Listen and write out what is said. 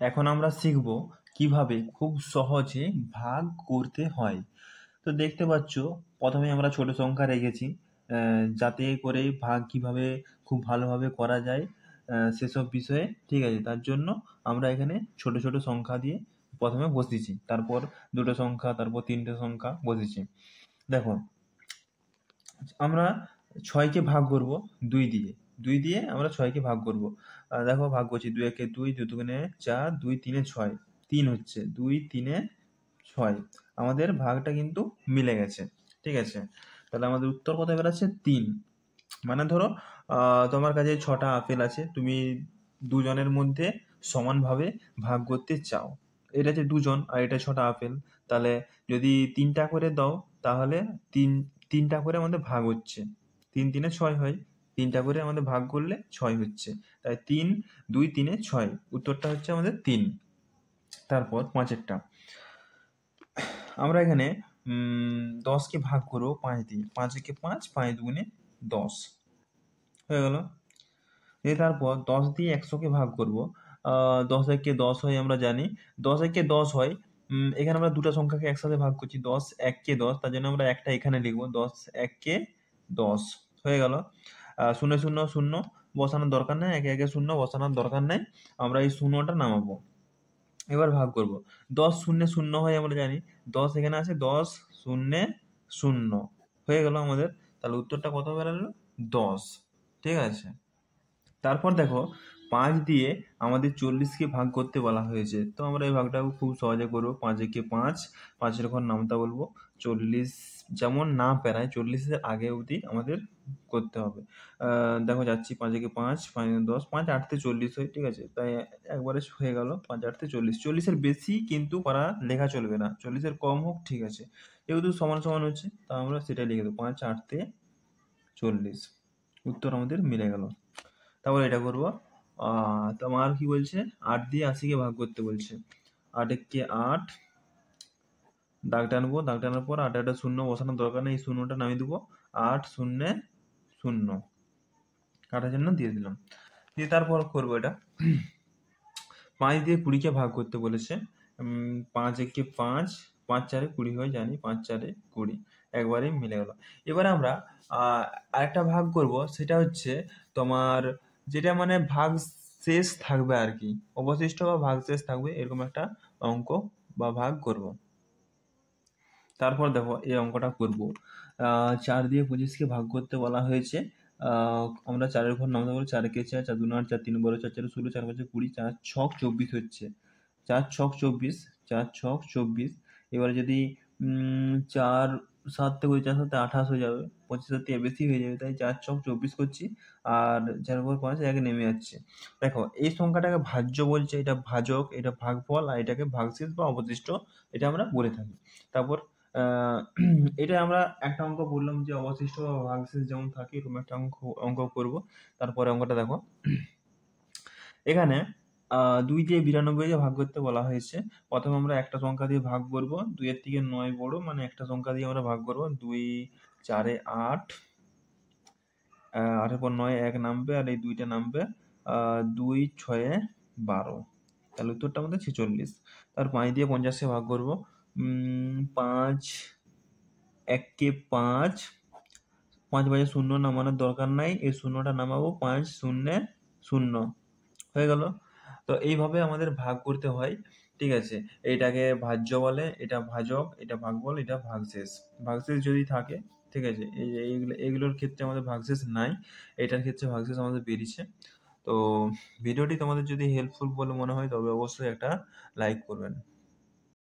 এখন আমরা শিখব কিভাবে খুব সহজে ভাগ করতে হয়। তো দেখতে পাচ্ছ প্রথমে আমরা ছোট সংখ্যা রেখেছি, যাতে করে ভাগ কিভাবে খুব ভালোভাবে করা যায় সেসব বিষয়ে, ঠিক আছে। তার জন্য আমরা এখানে ছোট ছোট সংখ্যা দিয়ে প্রথমে বসিয়েছি, তারপর দুটো সংখ্যা, তারপর তিনটে সংখ্যা বসেছি। দেখো, আমরা ৬কে ভাগ করব ২ দিয়ে। ২ দিয়ে আমরা ৬কে ভাগ করব। দেখো ভাগ করছি, ২ একে ২, ২ দুগুণে ৪, ২ তিনে ৬, ৩ হচ্ছে, ২ তিনে ৬। আমাদের ভাগটা কিন্তু মিলে গেছে, ঠিক আছে। তাহলে আমাদের উত্তর কত বেরোচ্ছে? ৩। মানে ধরো তোমার কাছে ৬টা আপেল আছে, তুমি দুজনের মধ্যে সমানভাবে ভাগ করতে চাও। এটা যে দুজন আর এটা ৬টা আপেল, তাহলে যদি ৩টা করে দাও তাহলে ৩টা করে আমাদের ভাগ হচ্ছে। ৩ তিনে ৬ হয়, ৩টা করে আমাদের ভাগ করলে ৬ হচ্ছে। তাই ৩, ২ তিনে ৬, উত্তরটা হচ্ছে আমাদের ৩। তারপর ৫এরটা আমরা এখানে ১০কে ভাগ করবো ৫ দিয়ে। ৫ একে ৫, ৫ দুগুণে ১০ হয়ে গেল। তারপর ১০ দিয়ে ১০০কে ভাগ করব। ১০ একে ১০ হয় আমরা জানি, ১০ একে ১০ হয়। এখানে আমরা দুটো সংখ্যাকে একসাথে ভাগ করছি, ১০ এককে ১০, তার জন্য আমরা একটা এখানে লিখবো, ১০ এককে ১০ হয়ে গেল। ০ ০ ০ বসানোর দরকার নেই, একে একে ০ বসানোর দরকার নেই, আমরা এই ০টা নামাবো। এবার ভাগ করব। ১০ শূন্যে ০ হয় আমরা জানি, ১০ এখানে আছে, ১০ শূন্যে ০ হয়ে গেল আমাদের। তাহলে উত্তরটা কত বেরোলো? ১০, ঠিক আছে। তারপর দেখো ৫ দিয়ে আমাদের ৪০কে ভাগ করতে বলা হয়েছে, তো আমরা এই ভাগটাও খুব সহজে করবো। ৫ একে ৫, ৫-এর ঘর নামতা বলবো, ৪০ যেমন না পেরায় ৪০-এর আগে অবধি আমাদের করতে হবে। দেখো যাচ্ছি, ৫ একে ৫, ৫ ১০, ৫ ৮ ৪০ হয়, ঠিক আছে। তাই একবারে হয়ে গেল ৫ ৮ ৪০। ৪০-এর বেশি কিন্তু করা লেখা চলবে না, ৪০-এর কম হোক, ঠিক আছে। যেহেতু সমান সমান হচ্ছে, তা আমরা সেটাই লিখে দেবো, ৫ ৮ ৪০। উত্তর আমাদের মিলে গেল। তারপর এটা করবো, তোমার কি বলছে, ৮ দিয়ে ৮০-কে ভাগ করতে বলছে। ৮ একে ৮, দাগ টানবো, দাগ টানার পর ৮ একটা ০ বসানোর দরকার নেই, এই ০টা নামিয়ে দেবো। ৮ শূন্যে ০ কাটার জন্য দিয়ে দিলাম। দিয়ে তারপর করবো এটা ৫ দিয়ে ২০-কে ভাগ করতে বলেছে। ৫ একে ৫, ৫ ৪-এ ২০ হয় জানি, ৫ ৪-এ ২০, একবারেই মিলে গেল। এবারে আমরা আরেকটা ভাগ করব, সেটা হচ্ছে তোমার যেটা মানে ভাগ শেষ থাকবে আর কি, অবশিষ্ট বা ভাগ শেষ থাকবে, এরকম একটা অঙ্ক বা ভাগ করব। তারপর দেখো এই অঙ্কটা করব। ৪ দিয়ে ২৫-কে ভাগ করতে বলা হয়েছে। আমরা ৪-এর ঘর নামতে বলবো, ৪ একে ৪, ৪ দুগুণে ৮, ৪ ৩ 12, ৪ ৪ ১৬, ৪ ৫ ২০, ৪ ছক ২৪ হচ্ছে। ৪ ছক ২৪, ৪ ছক ২৪। এবারে যদি ৪ ৭ তে করি, ৪ ৭ ২৮ হয়ে যাবে, ২৫-এর থেকে বেশি হয়ে যাবে, তাই ৪ ছক ২৪ করছি। আর ৪ উপর ৫ এক নেমে যাচ্ছে। দেখো এই সংখ্যাটাকে ভাজ্য বলছে, এটা ভাজক, এটা ভাগফল, আর এটাকে ভাগশেষ বা অবশিষ্ট এটা আমরা বলে থাকি। তারপর এটা আমরা একটা অঙ্ক বললাম যে অবশিষ্ট বা ভাগশেষ যেমন থাকে, এরকম একটা অঙ্ক করব। তারপরে অঙ্কটা দেখো, এখানে ২ দিয়ে ৯২-কে ভাগ করতে বলা হয়েছে। প্রথমে আমরা একটা সংখ্যা দিয়ে ভাগ করব, ২-এর থেকে ৯ বড়, মানে একটা সংখ্যা দিয়ে আমরা ভাগ করব। ২ ৪-এ ৮, ৮-এর পর ৯ ১ নামবে, আর এই ২টা নামবে। ২ ৬-এ ১২, তাহলে উত্তরটা আমাদের ৪৬। তার ৫ দিয়ে ৫০-কে ভাগ করব। ৫ ১-কে ৫, ৫ ৫-এ ০ নামানোর দরকার নাই, এই ০টা নামাবো, ৫ শূন্যে ০ হয়ে গেল। তো এইভাবে আমাদের ভাগ করতে হয়, ঠিক আছে। এইটাকে ভাজ্য বলে, এটা ভাজক, এটা ভাগফল, এটা ভাগশেষ। ভাগশেষ যদি থাকে, ঠিক আছে, এইগুলোর ক্ষেত্রে আমাদের ভাগশেষ নাই, এটার ক্ষেত্রে ভাগশেষ আমাদের বেরিয়েছে। তো ভিডিওটি তোমাদের যদি হেল্পফুল বলে মনে হয় তবে অবশ্যই একটা লাইক করবেন।